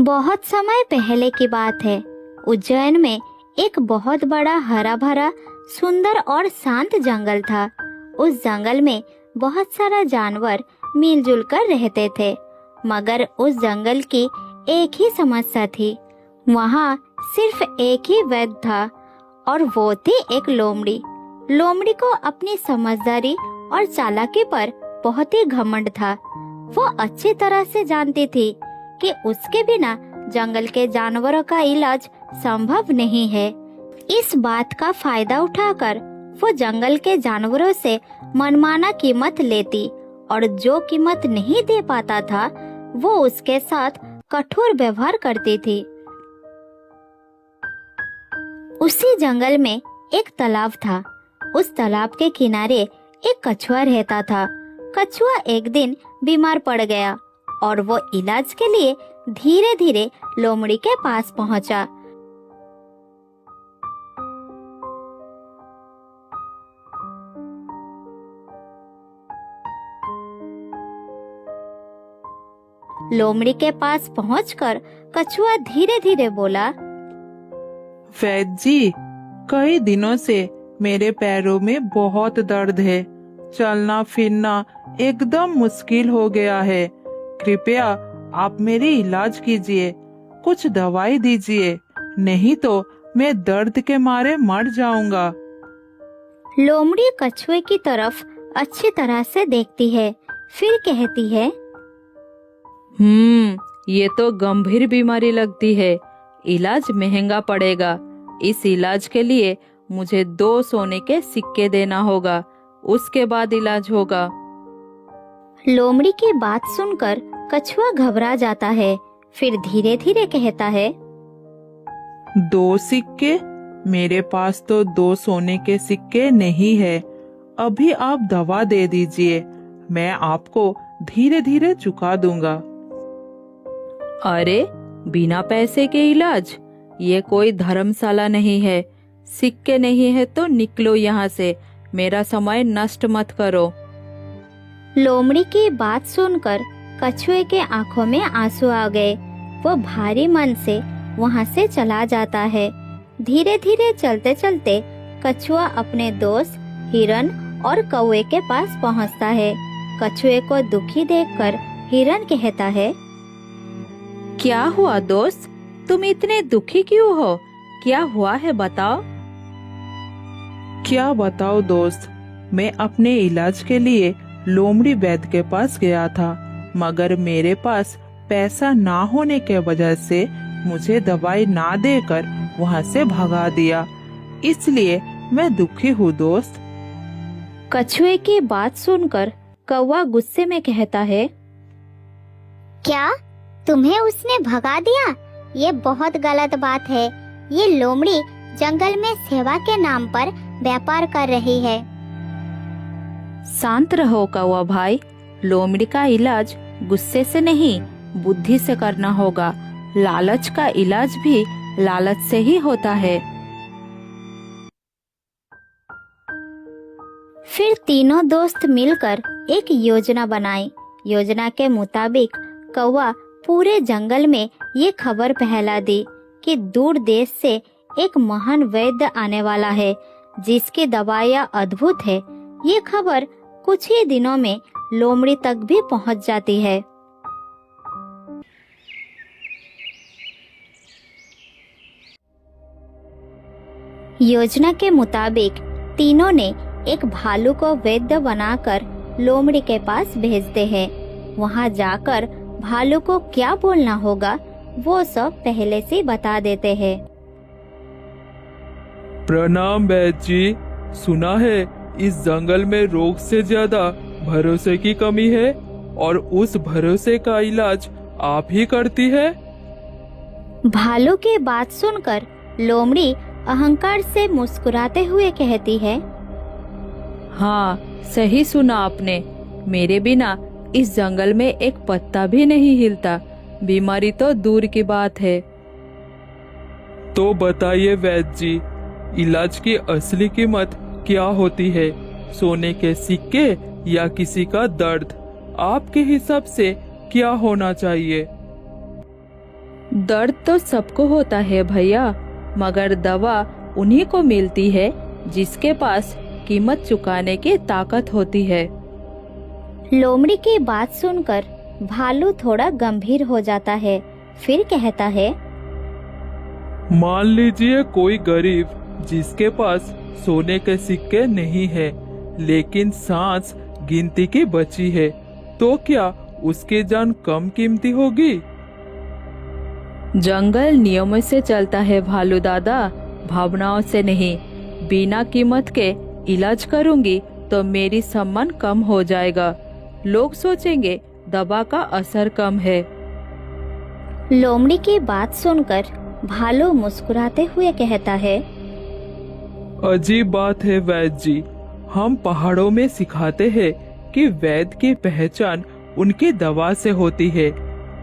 बहुत समय पहले की बात है। उज्जैन में एक बहुत बड़ा हरा भरा सुंदर और शांत जंगल था। उस जंगल में बहुत सारा जानवर मिलजुल कर रहते थे, मगर उस जंगल की एक ही समस्या थी। वहाँ सिर्फ एक ही वैद्य था और वो थी एक लोमड़ी। लोमड़ी को अपनी समझदारी और चालाकी पर बहुत ही घमंड था। वो अच्छी तरह से जानती थी कि उसके बिना जंगल के जानवरों का इलाज संभव नहीं है। इस बात का फायदा उठाकर वो जंगल के जानवरों से मनमाना कीमत लेती और जो कीमत नहीं दे पाता था वो उसके साथ कठोर व्यवहार करती थी। उसी जंगल में एक तालाब था। उस तालाब के किनारे एक कछुआ रहता था। कछुआ एक दिन बीमार पड़ गया और वो इलाज के लिए धीरे धीरे लोमड़ी के पास पहुंचा। लोमड़ी के पास पहुंचकर कछुआ धीरे धीरे बोला, वैद्य जी, कई दिनों से मेरे पैरों में बहुत दर्द है। चलना फिरना एकदम मुश्किल हो गया है। कृपया आप मेरी इलाज कीजिए, कुछ दवाई दीजिए, नहीं तो मैं दर्द के मारे मर जाऊंगा। लोमड़ी कछुए की तरफ अच्छी तरह से देखती है, फिर कहती है, ये तो गंभीर बीमारी लगती है। इलाज महंगा पड़ेगा। इस इलाज के लिए मुझे 2 सोने के सिक्के देना होगा, उसके बाद इलाज होगा। लोमड़ी की बात सुनकर कछुआ घबरा जाता है, फिर धीरे धीरे कहता है, 2 सिक्के? मेरे पास तो 2 सोने के सिक्के नहीं है। अभी आप दवा दे दीजिए, मैं आपको धीरे धीरे चुका दूंगा। अरे, बिना पैसे के इलाज? ये कोई धर्मशाला नहीं है। सिक्के नहीं है तो निकलो यहाँ से, मेरा समय नष्ट मत करो। लोमड़ी की बात सुनकर कछुए के आंखों में आंसू आ गए। वो भारी मन से वहाँ से चला जाता है। धीरे धीरे चलते चलते कछुआ अपने दोस्त हिरन और कौवे के पास पहुँचता है। कछुए को दुखी देखकर हिरन कहता है, क्या हुआ दोस्त, तुम इतने दुखी क्यों हो? क्या हुआ है बताओ। क्या बताओ दोस्त, मैं अपने इलाज के लिए लोमड़ी वैद्य के पास गया था, मगर मेरे पास पैसा ना होने के वजह से मुझे दवाई ना देकर वहाँ से भगा दिया। इसलिए मैं दुखी हूँ दोस्त। कछुए की बात सुनकर कौवा गुस्से में कहता है, क्या तुम्हें उसने भगा दिया? ये बहुत गलत बात है। ये लोमड़ी जंगल में सेवा के नाम पर व्यापार कर रही है। शांत रहो कौवा भाई, लोमड़ी का इलाज गुस्से से नहीं बुद्धि से करना होगा। लालच का इलाज भी लालच से ही होता है। फिर तीनों दोस्त मिलकर एक योजना बनाई। योजना के मुताबिक कौवा पूरे जंगल में ये खबर फैला दी कि दूर देश से एक महान वैद्य आने वाला है जिसकी दवाइयाँ अद्भुत है। ये खबर कुछ ही दिनों में लोमड़ी तक भी पहुंच जाती है। योजना के मुताबिक तीनों ने एक भालू को वैद्य बनाकर लोमड़ी के पास भेजते हैं। वहां जाकर भालू को क्या बोलना होगा वो सब पहले से बता देते हैं। प्रणाम वैद्य जी, सुना है इस जंगल में रोग से ज्यादा भरोसे की कमी है और उस भरोसे का इलाज आप ही करती है। भालू की बात सुनकर लोमड़ी अहंकार से मुस्कुराते हुए कहती है, हाँ, सही सुना आपने। मेरे बिना इस जंगल में एक पत्ता भी नहीं हिलता। बीमारी तो दूर की बात है। तो बताइए वैद्य जी, इलाज की असली कीमत क्या होती है? सोने के सिक्के या किसी का दर्द? आपके हिसाब से क्या होना चाहिए? दर्द तो सबको होता है भैया, मगर दवा उन्हीं को मिलती है जिसके पास कीमत चुकाने की ताकत होती है। लोमड़ी की बात सुनकर भालू थोड़ा गंभीर हो जाता है। फिर कहता है, मान लीजिए कोई गरीब जिसके पास सोने के सिक्के नहीं है, लेकिन सांस गिनती की बची है, तो क्या उसकी जान कम कीमती होगी? जंगल नियमों से चलता है भालू दादा, भावनाओं से नहीं। बिना कीमत के इलाज करूंगी तो मेरी सम्मान कम हो जाएगा। लोग सोचेंगे दवा का असर कम है। लोमड़ी की बात सुनकर भालू मुस्कुराते हुए कहता है, अजीब बात है वैद्य जी, हम पहाड़ों में सिखाते हैं कि वैद्य की पहचान उनकी दवा से होती है,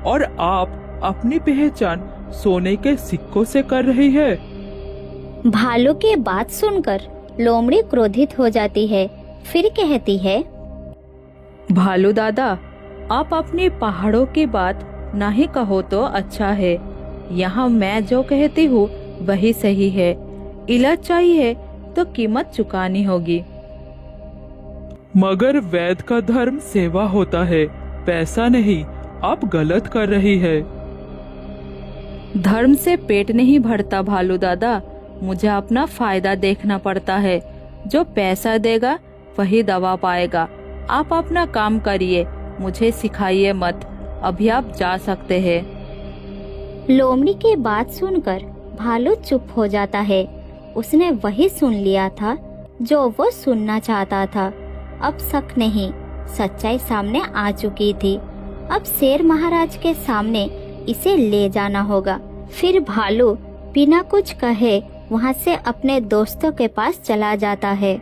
और आप अपनी पहचान सोने के सिक्कों से कर रही है। भालू की बात सुनकर लोमड़ी क्रोधित हो जाती है। फिर कहती है, भालू दादा, आप अपनी पहाड़ों की बात नहीं कहो तो अच्छा है। यहाँ मैं जो कहती हूँ वही सही है। इलाज चाहिए तो कीमत चुकानी होगी। मगर वैद्य का धर्म सेवा होता है, पैसा नहीं। आप गलत कर रही है। धर्म से पेट नहीं भरता भालू दादा, मुझे अपना फायदा देखना पड़ता है। जो पैसा देगा वही दवा पाएगा। आप अपना काम करिए, मुझे सिखाइए मत। अभी आप जा सकते हैं। लोमड़ी की बात सुनकर भालू चुप हो जाता है। उसने वही सुन लिया था जो वो सुनना चाहता था। अब शक नहीं, सच्चाई सामने आ चुकी थी। अब शेर महाराज के सामने इसे ले जाना होगा। फिर भालू बिना कुछ कहे वहां से अपने दोस्तों के पास चला जाता है।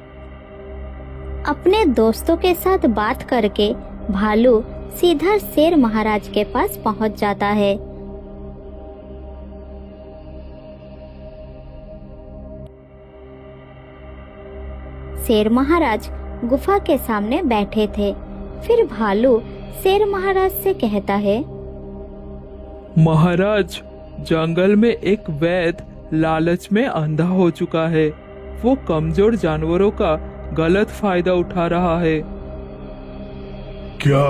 अपने दोस्तों के साथ बात करके भालू सीधा शेर महाराज के पास पहुंच जाता है। शेर महाराज गुफा के सामने बैठे थे। फिर भालू शेर महाराज से कहता है, महाराज, जंगल में एक वैद्य लालच में अंधा हो चुका है। वो कमजोर जानवरों का गलत फायदा उठा रहा है। क्या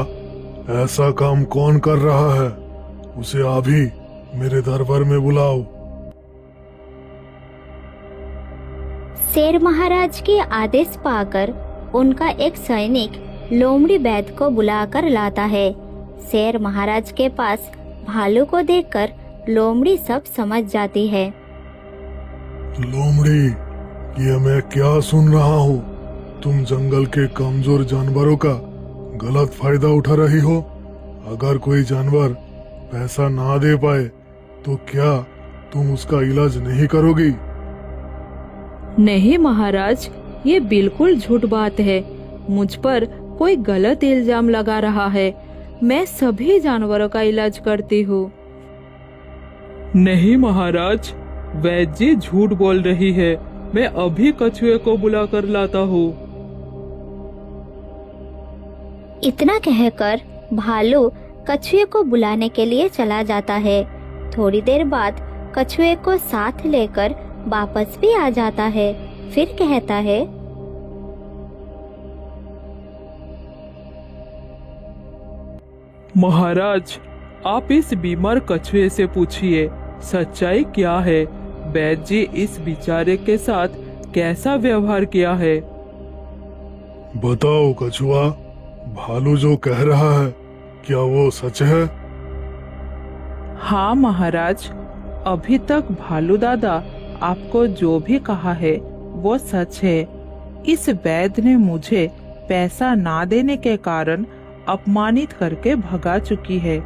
ऐसा काम कौन कर रहा है? उसे अभी मेरे दरबार में बुलाओ। शेर महाराज के आदेश पाकर उनका एक सैनिक लोमड़ी वैद्य को बुलाकर लाता है। शेर महाराज के पास भालू को देखकर लोमड़ी सब समझ जाती है। लोमड़ी, ये मैं क्या सुन रहा हूँ? तुम जंगल के कमजोर जानवरों का गलत फायदा उठा रही हो। अगर कोई जानवर पैसा ना दे पाए तो क्या तुम उसका इलाज नहीं करोगी? नहीं महाराज, ये बिल्कुल झूठ बात है। मुझ पर कोई गलत इल्जाम लगा रहा है। मैं सभी जानवरों का इलाज करती हूँ। नहीं महाराज, वैद्य जी झूठ बोल रही है। मैं अभी कछुए को बुला कर लाता हूँ। इतना कहकर भालू कछुए को बुलाने के लिए चला जाता है। थोड़ी देर बाद कछुए को साथ लेकर वापस भी आ जाता है। फिर कहता है, महाराज, आप इस बीमार कछुए से पूछिए सच्चाई क्या है। वैद्य जी इस बेचारे के साथ कैसा व्यवहार किया है। बताओ कछुआ, भालू जो कह रहा है क्या वो सच है? हाँ महाराज, अभी तक भालू दादा आपको जो भी कहा है वो सच है। इस वैद्य ने मुझे पैसा ना देने के कारण अपमानित करके भगा चुकी है।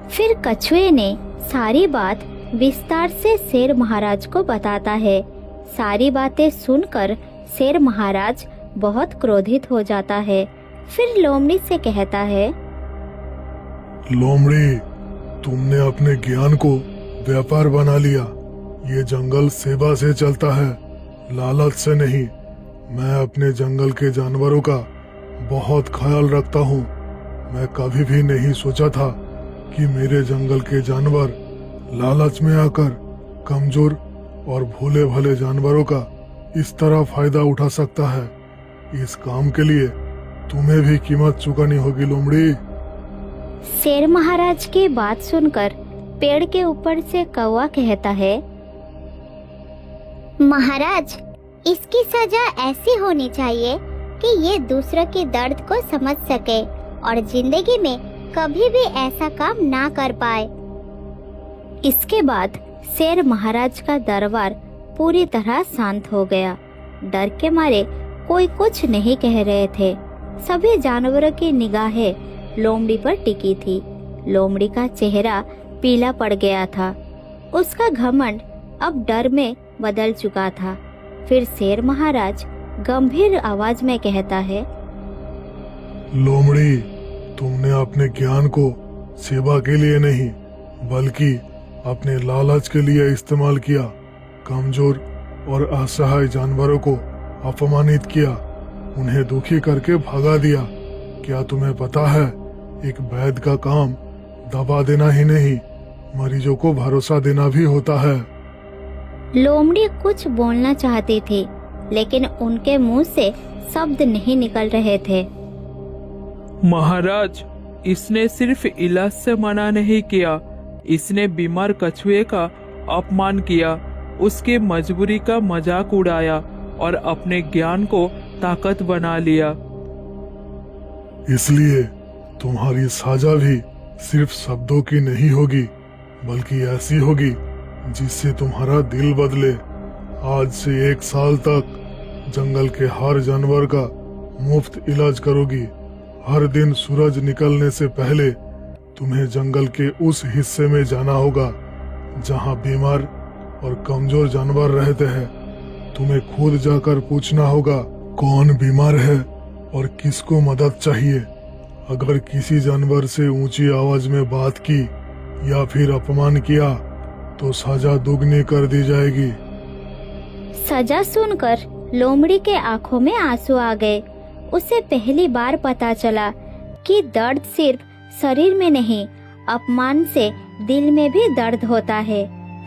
फिर कछुए ने सारी बात विस्तार से शेर महाराज को बताता है। सारी बातें सुनकर शेर महाराज बहुत क्रोधित हो जाता है। फिर लोमड़ी से कहता है, लोमड़ी, तुमने अपने ज्ञान को व्यापार बना लिया। ये जंगल सेवा से चलता है, लालच से नहीं। मैं अपने जंगल के जानवरों का बहुत ख्याल रखता हूँ। मैं कभी भी नहीं सोचा था कि मेरे जंगल के जानवर लालच में आकर कमजोर और भोले भाले जानवरों का इस तरह फायदा उठा सकता है। इस काम के लिए तुम्हें भी कीमत चुकानी होगी लोमड़ी। शेर महाराज की बात सुनकर पेड़ के ऊपर से कौवा कहता है, महाराज, इसकी सजा ऐसी होनी चाहिए कि ये दूसरों के दर्द को समझ सके और जिंदगी में कभी भी ऐसा काम ना कर पाए। इसके बाद शेर महाराज का दरबार पूरी तरह शांत हो गया। डर के मारे कोई कुछ नहीं कह रहे थे। सभी जानवरों की निगाहें लोमड़ी पर टिकी थी। लोमड़ी का चेहरा पीला पड़ गया था। उसका घमंड अब डर में बदल चुका था। फिर शेर महाराज गंभीर आवाज में कहता है, लोमड़ी, तुमने अपने ज्ञान को सेवा के लिए नहीं बल्कि अपने लालच के लिए इस्तेमाल किया। कमजोर और असहाय जानवरों को अपमानित किया, उन्हें दुखी करके भगा दिया। क्या तुम्हें पता है, एक वैद्य का काम दवा देना ही नहीं, मरीजों को भरोसा देना भी होता है। लोमड़ी कुछ बोलना चाहती थी, लेकिन उनके मुंह से शब्द नहीं निकल रहे थे। महाराज, इसने सिर्फ इलाज से मना नहीं किया, इसने बीमार कछुए का अपमान किया, उसके मजबूरी का मजाक उड़ाया और अपने ज्ञान को ताकत बना लिया। इसलिए तुम्हारी सजा भी सिर्फ शब्दों की नहीं होगी, बल्कि ऐसी होगी जिससे तुम्हारा दिल बदले। आज से 1 साल तक जंगल के हर जानवर का मुफ्त इलाज करोगी। हर दिन सूरज निकलने से पहले तुम्हें जंगल के उस हिस्से में जाना होगा जहां बीमार और कमजोर जानवर रहते हैं। तुम्हें खुद जाकर पूछना होगा कौन बीमार है और किसको मदद चाहिए। अगर किसी जानवर से ऊंची आवाज में बात की या फिर अपमान किया तो सजा दुगनी कर दी जाएगी। सजा सुनकर लोमड़ी के आंखों में आंसू आ गए। उसे पहली बार पता चला कि दर्द सिर्फ शरीर में नहीं, अपमान से दिल में भी दर्द होता है।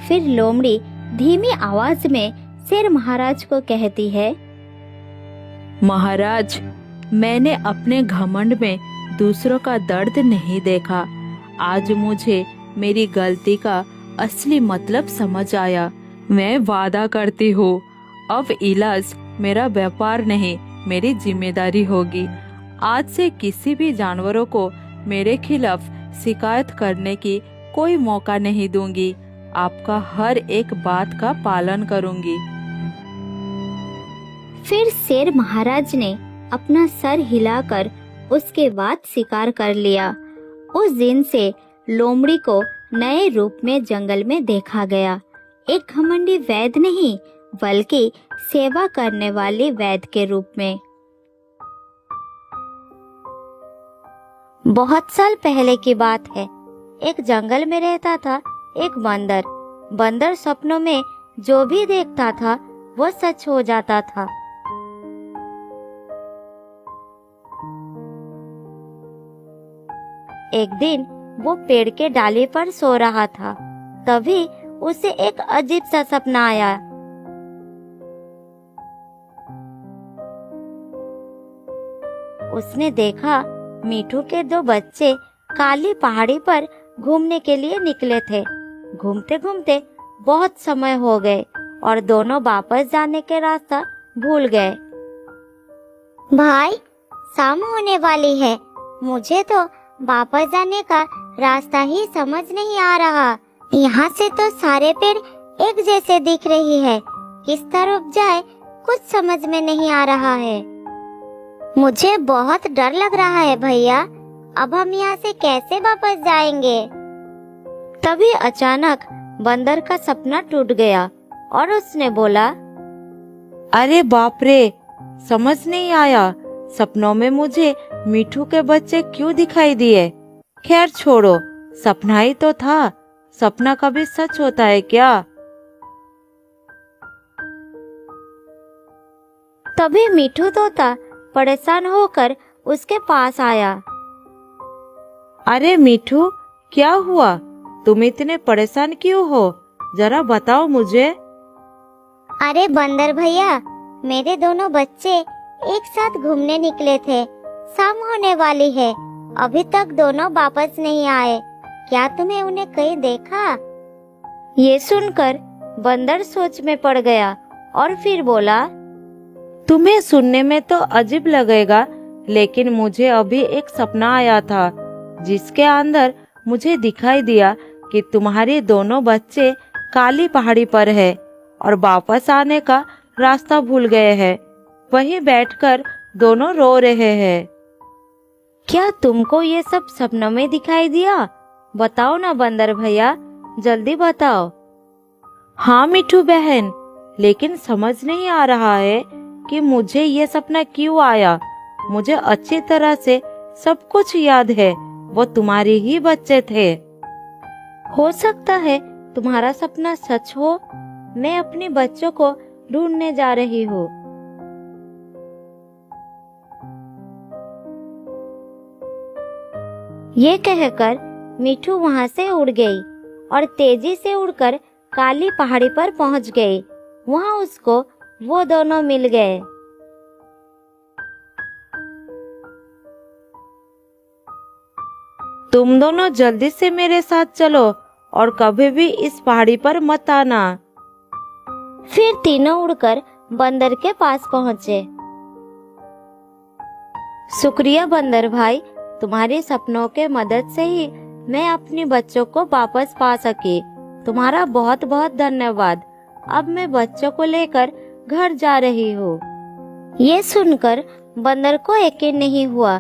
फिर लोमड़ी धीमी आवाज में शेर महाराज को कहती है, महाराज, मैंने अपने घमंड में दूसरों का दर्द नहीं देखा। आज मुझे मेरी गलती का असली मतलब समझ आया। मैं वादा करती हूँ, अब इलाज मेरा व्यापार नहीं, मेरी जिम्मेदारी होगी। आज से किसी भी जानवरों को मेरे खिलाफ शिकायत करने की कोई मौका नहीं दूंगी। आपका हर एक बात का पालन करूंगी। फिर शेर महाराज ने अपना सर हिलाकर उसके बाद शिकार कर लिया। उस दिन से लोमड़ी को नए रूप में जंगल में देखा गया। एक घमंडी वैद्य नहीं, बल्कि सेवा करने वाले वैद्य के रूप में। बहुत साल पहले की बात है। एक जंगल में रहता था एक बंदर। बंदर सपनों में जो भी देखता था वो सच हो जाता था। एक दिन वो पेड़ के डाली पर सो रहा था। तभी उसे एक अजीब सा सपना आया। उसने देखा मीठू के 2 बच्चे काली पहाड़ी पर घूमने के लिए निकले थे। घूमते घूमते बहुत समय हो गए और दोनों वापस जाने के रास्ता भूल गए। भाई, शाम होने वाली है, मुझे तो वापस जाने का रास्ता ही समझ नहीं आ रहा। यहाँ से तो सारे पेड़ एक जैसे दिख रही है, किस तरफ जाए कुछ समझ में नहीं आ रहा है। मुझे बहुत डर लग रहा है भैया, अब हम यहाँ से कैसे वापस जाएंगे? तभी अचानक बंदर का सपना टूट गया और उसने बोला, अरे बाप रे, समझ नहीं आया। सपनों में मुझे मीठू के बच्चे क्यों दिखाई दिए? खैर छोड़ो, सपना ही तो था। सपना कभी सच होता है क्या? तभी मीठू तोता परेशान होकर उसके पास आया। अरे मीठू, क्या हुआ? तुम इतने परेशान क्यों हो? जरा बताओ मुझे। अरे बंदर भैया, मेरे दोनों बच्चे एक साथ घूमने निकले थे। शाम होने वाली है, अभी तक दोनों वापस नहीं आए। क्या तुमने उन्हें कहीं देखा? ये सुनकर बंदर सोच में पड़ गया और फिर बोला, तुम्हें सुनने में तो अजीब लगेगा, लेकिन मुझे अभी एक सपना आया था जिसके अंदर मुझे दिखाई दिया कि तुम्हारे दोनों बच्चे काली पहाड़ी पर है और वापस आने का रास्ता भूल गए हैं। वहीं बैठकर दोनों रो रहे हैं। क्या तुमको ये सब सपनों में दिखाई दिया? बताओ ना बंदर भैया, जल्दी बताओ। हाँ मिठू बहन, लेकिन समझ नहीं आ रहा है कि मुझे ये सपना क्यों आया। मुझे अच्छी तरह से सब कुछ याद है, वो तुम्हारे ही बच्चे थे। हो सकता है तुम्हारा सपना सच हो। मैं अपने बच्चों को ढूंढने जा रही हूँ। ये कहकर मिठू वहाँ से उड़ गई और तेजी से उड़कर काली पहाड़ी पर पहुँच गई। वहाँ उसको वो दोनों मिल गए। तुम दोनों जल्दी से मेरे साथ चलो और कभी भी इस पहाड़ी पर मत आना। फिर तीनों उड़कर बंदर के पास पहुँचे। शुक्रिया बंदर भाई, तुम्हारे सपनों के मदद से ही मैं अपने बच्चों को वापस पा सकी। तुम्हारा बहुत बहुत धन्यवाद। अब मैं बच्चों को लेकर घर जा रही हूँ। ये सुनकर बंदर को यकीन नहीं हुआ।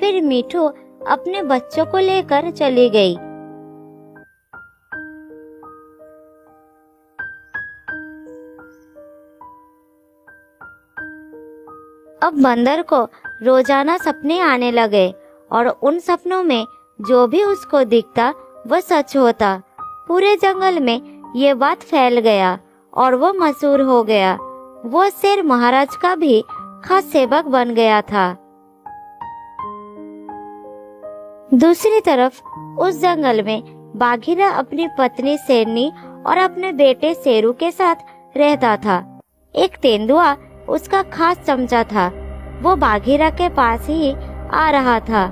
फिर मिठू अपने बच्चों को लेकर चली गई। अब बंदर को रोजाना सपने आने लगे और उन सपनों में जो भी उसको दिखता वह सच होता। पूरे जंगल में ये बात फैल गया और वो मशहूर हो गया। वो शेर महाराज का भी खास सेवक बन गया था। दूसरी तरफ उस जंगल में बाघीरा अपनी पत्नी शेरनी और अपने बेटे शेरू के साथ रहता था। एक तेंदुआ उसका खास चमचा था। वो बाघीरा के पास ही आ रहा था।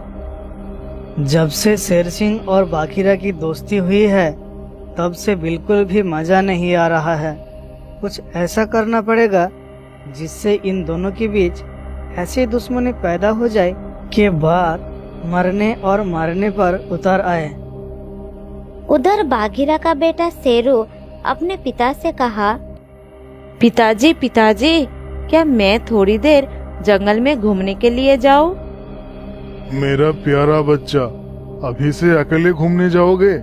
जब से शेर सिंह और बाघीरा की दोस्ती हुई है, तब से बिल्कुल भी मजा नहीं आ रहा है। कुछ ऐसा करना पड़ेगा जिससे इन दोनों के बीच ऐसी दुश्मनी पैदा हो जाए कि बात मरने और मारने पर उतर आए। उधर बाघीरा का बेटा शेरू अपने पिता से कहा, पिताजी पिताजी, क्या मैं थोड़ी देर जंगल में घूमने के लिए जाऊं? मेरा प्यारा बच्चा, अभी से अकेले घूमने जाओगे?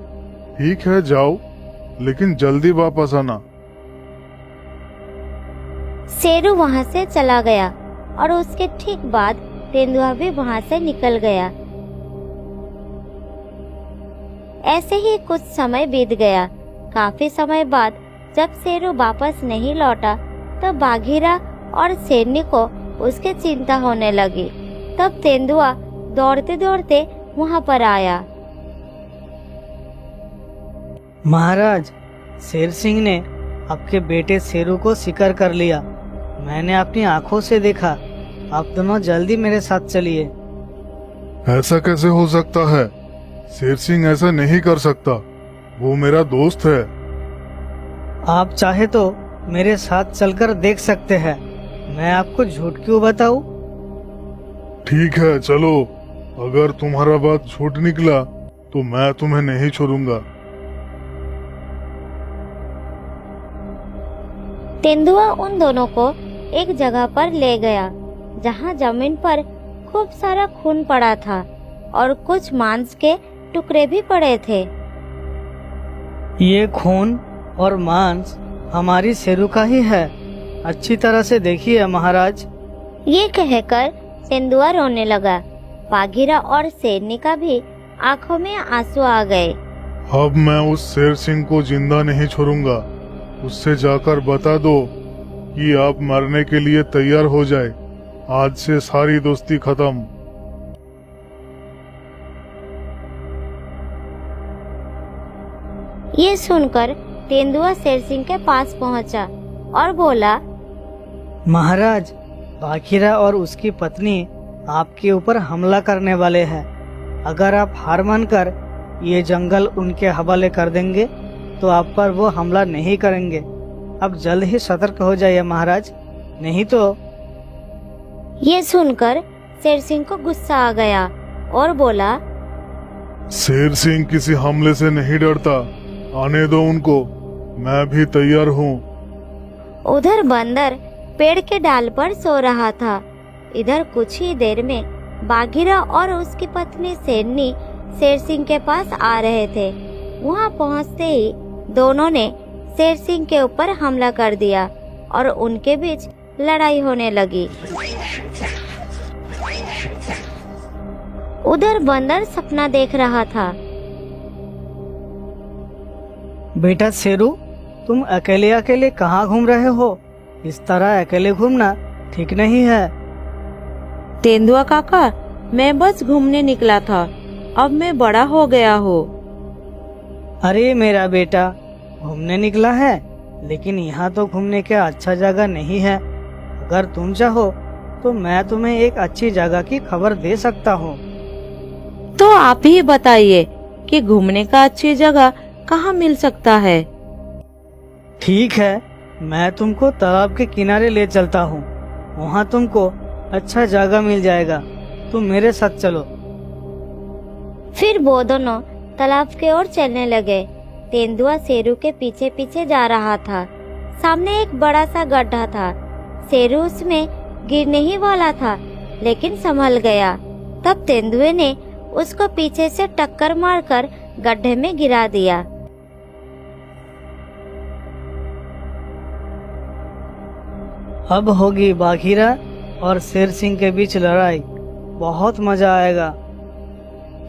ठीक है जाओ, लेकिन जल्दी वापस आना। शेरू वहाँ से चला गया और उसके ठीक बाद तेंदुआ भी वहाँ से निकल गया। ऐसे ही कुछ समय बीत गया। काफी समय बाद जब शेरू वापस नहीं लौटा, तब बाघीरा और शेरनी को उसकी चिंता होने लगी। तब तेंदुआ दौड़ते दौड़ते वहाँ पर आया। महाराज, शेर सिंह ने आपके बेटे शेरू को शिकार कर लिया। मैंने अपनी आंखों से देखा। आप दोनों जल्दी मेरे साथ चलिए। ऐसा कैसे हो सकता है? शेर सिंह ऐसा नहीं कर सकता। वो मेरा दोस्त है। आप चाहे तो मेरे साथ चलकर देख सकते हैं। मैं आपको झूठ क्यों बताऊं? ठीक है चलो, अगर तुम्हारा बात झूठ निकला तो मैं तुम्हें नहीं छोड़ूंगा। तेंदुआ उन दोनों को एक जगह पर ले गया जहाँ जमीन पर खूब सारा खून पड़ा था और कुछ मांस के टुकड़े भी पड़े थे। ये खून और मांस हमारी शेरू का ही है। अच्छी तरह से देखिए महाराज। ये कहकर तेंदुआ रोने लगा। बाघीरा और शेरनी का भी आंखों में आंसू आ गए। अब मैं उस शेर सिंह को जिंदा नहीं छोड़ूंगा। उससे जाकर बता दो कि आप मरने के लिए तैयार हो जाए। आज से सारी दोस्ती खत्म। ये सुनकर तेंदुआ शेर सिंह के पास पहुंचा और बोला, महाराज, बाघीरा और उसकी पत्नी आपके ऊपर हमला करने वाले हैं। अगर आप हार मानकर ये जंगल उनके हवाले कर देंगे तो आप पर वो हमला नहीं करेंगे। अब जल्द ही सतर्क हो जाइए महाराज, नहीं तो। ये सुनकर शेर सिंह को गुस्सा आ गया और बोला, शेर सिंह किसी हमले से नहीं डरता, आने दो उनको, मैं भी तैयार हूँ। उधर बंदर पेड़ के डाल पर सो रहा था। इधर कुछ ही देर में बाघीरा और उसकी पत्नी शेरनी शेर सिंह के पास आ रहे थे। वहां पहुंचते ही दोनों ने शेर सिंह के ऊपर हमला कर दिया और उनके बीच लड़ाई होने लगी। उधर बंदर सपना देख रहा था। बेटा शेरू, तुम अकेले अकेले कहाँ घूम रहे हो? इस तरह अकेले घूमना ठीक नहीं है। तेंदुआ काका, मैं बस घूमने निकला था, अब मैं बड़ा हो गया हूँ। अरे मेरा बेटा, घूमने निकला है, लेकिन यहाँ तो घूमने का अच्छा जगह नहीं है। अगर तुम चाहो तो मैं तुम्हें एक अच्छी जगह की खबर दे सकता हूँ। तो आप ही बताइए कि घूमने का अच्छी जगह कहाँ मिल सकता है? ठीक है, मैं तुमको तालाब के किनारे ले चलता हूँ। वहाँ तुमको अच्छा जगह मिल जाएगा। तुम मेरे साथ चलो। फिर वो दोनों तालाब की ओर चलने लगे। तेंदुआ शेरू के पीछे पीछे जा रहा था। सामने एक बड़ा सा गड्ढा था। शेरू उसमें गिरने ही वाला था, लेकिन संभल गया। तब तेंदुए ने उसको पीछे से टक्कर मारकर गड्ढे में गिरा दिया। अब होगी बाघीरा और शेर सिंह के बीच लड़ाई। बहुत मजा आएगा।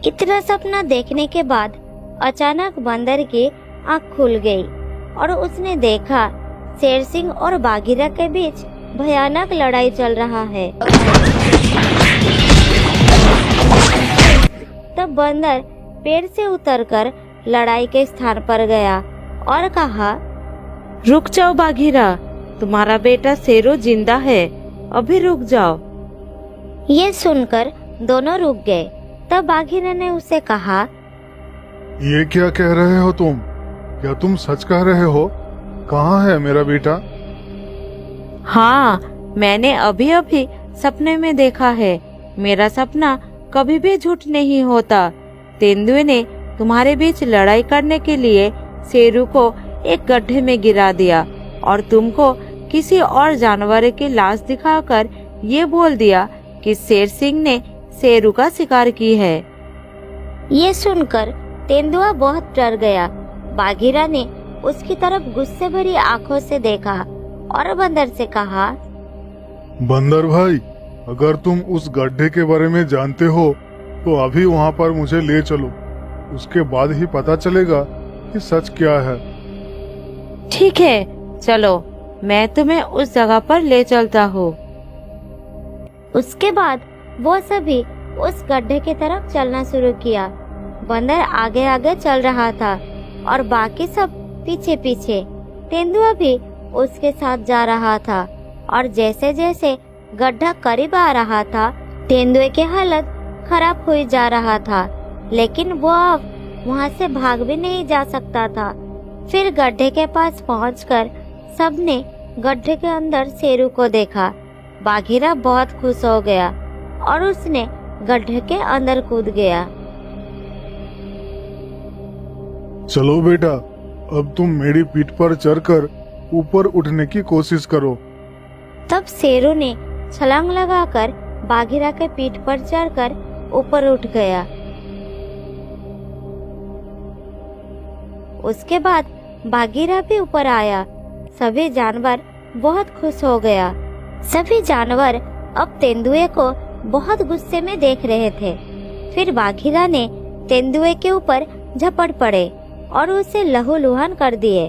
इतना सपना देखने के बाद अचानक बंदर की आँख खुल गई और उसने देखा शेर सिंह और बाघीरा के बीच भयानक लड़ाई चल रहा है। तब बंदर पेड़ से उतरकर लड़ाई के स्थान पर गया और कहा, रुक जाओ बाघीरा, तुम्हारा बेटा शेरू जिंदा है, अभी रुक जाओ। ये सुनकर दोनों रुक गए। तब बाघीरा ने उसे कहा, ये क्या कह रहे हो तुम? क्या तुम सच कह रहे हो? कहाँ है मेरा बेटा? हाँ, मैंने अभी अभी सपने में देखा है। मेरा सपना कभी भी झूठ नहीं होता। तेंदुए ने तुम्हारे बीच लड़ाई करने के लिए शेरू को एक गड्ढे में गिरा दिया और तुमको किसी और जानवर की लाश दिखाकर ये बोल दिया कि शेर सिंह ने शेरू का शिकार की है। ये सुनकर तेंदुआ बहुत डर गया। बाघीरा ने उसकी तरफ गुस्से भरी आंखों से देखा और बंदर से कहा, बंदर भाई, अगर तुम उस गड्ढे के बारे में जानते हो तो अभी वहाँ पर मुझे ले चलो। उसके बाद ही पता चलेगा कि सच क्या है। ठीक है, चलो, मैं तुम्हें उस जगह पर ले चलता हूँ। उसके बाद वो सभी उस गड्ढे की तरफ चलना शुरू किया। बंदर आगे आगे चल रहा था और बाकी सब पीछे पीछे। तेंदुआ भी उसके साथ जा रहा था और जैसे जैसे गड्ढा करीब आ रहा था, तेंदुए की हालत खराब हुई जा रहा था, लेकिन वो अब वहाँ से भाग भी नहीं जा सकता था। फिर गड्ढे के पास पहुंचकर सबने गड्ढे के अंदर शेरू को देखा। बाघीरा बहुत खुश हो गया और उसने गड्ढे के अंदर कूद गया। चलो बेटा, अब तुम मेरी पीठ पर चढ़कर ऊपर उठने की कोशिश करो। तब शेरू ने छलांग लगाकर बाघीरा के पीठ पर चढ़कर ऊपर उठ गया। उसके बाद बाघीरा भी ऊपर आया। सभी जानवर बहुत खुश हो गया। सभी जानवर अब तेंदुए को बहुत गुस्से में देख रहे थे। फिर बाघीरा ने तेंदुए के ऊपर झपट पड़े और उसे लहूलुहान कर दिए।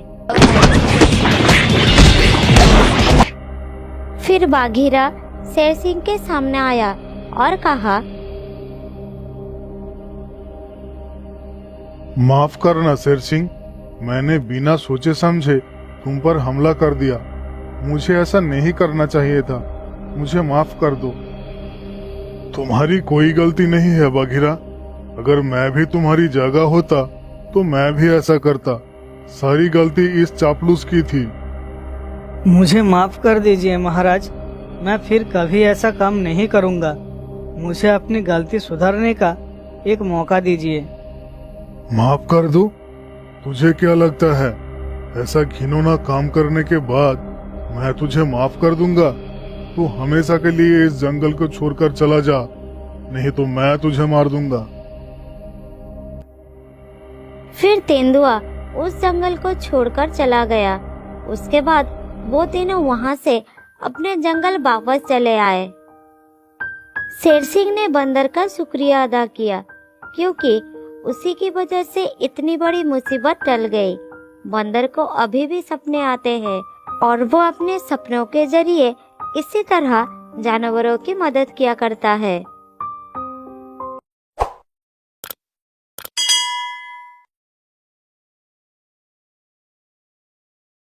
फिर बाघीरा शेर सिंह के सामने आया और कहा, माफ करना शेर सिंह, मैंने बिना सोचे समझे तुम पर हमला कर दिया। मुझे ऐसा नहीं करना चाहिए था। मुझे माफ कर दो। तुम्हारी कोई गलती नहीं है बघीरा। अगर मैं भी तुम्हारी जगह होता तो मैं भी ऐसा करता। सारी गलती इस चापलूस की थी। मुझे माफ कर दीजिए महाराज, मैं फिर कभी ऐसा काम नहीं करूंगा। मुझे अपनी गलती सुधारने का एक मौका दीजिए। माफ कर दो? तुझे क्या लगता है ऐसा घिनौना काम करने के बाद मैं तुझे माफ कर दूंगा? तू हमेशा के लिए इस जंगल को छोड़कर चला जा, नहीं तो मैं तुझे मार दूंगा। फिर तेंदुआ उस जंगल को छोड़कर चला गया। उसके बाद वो तीनों वहां से अपने जंगल वापस चले आए। शेर सिंह ने बंदर का शुक्रिया अदा किया, क्योंकि उसी की वजह से इतनी बड़ी मुसीबत टल गई। बंदर को अभी भी सपने आते हैं और वो अपने सपनों के जरिए इसी तरह जानवरों की मदद किया करता है।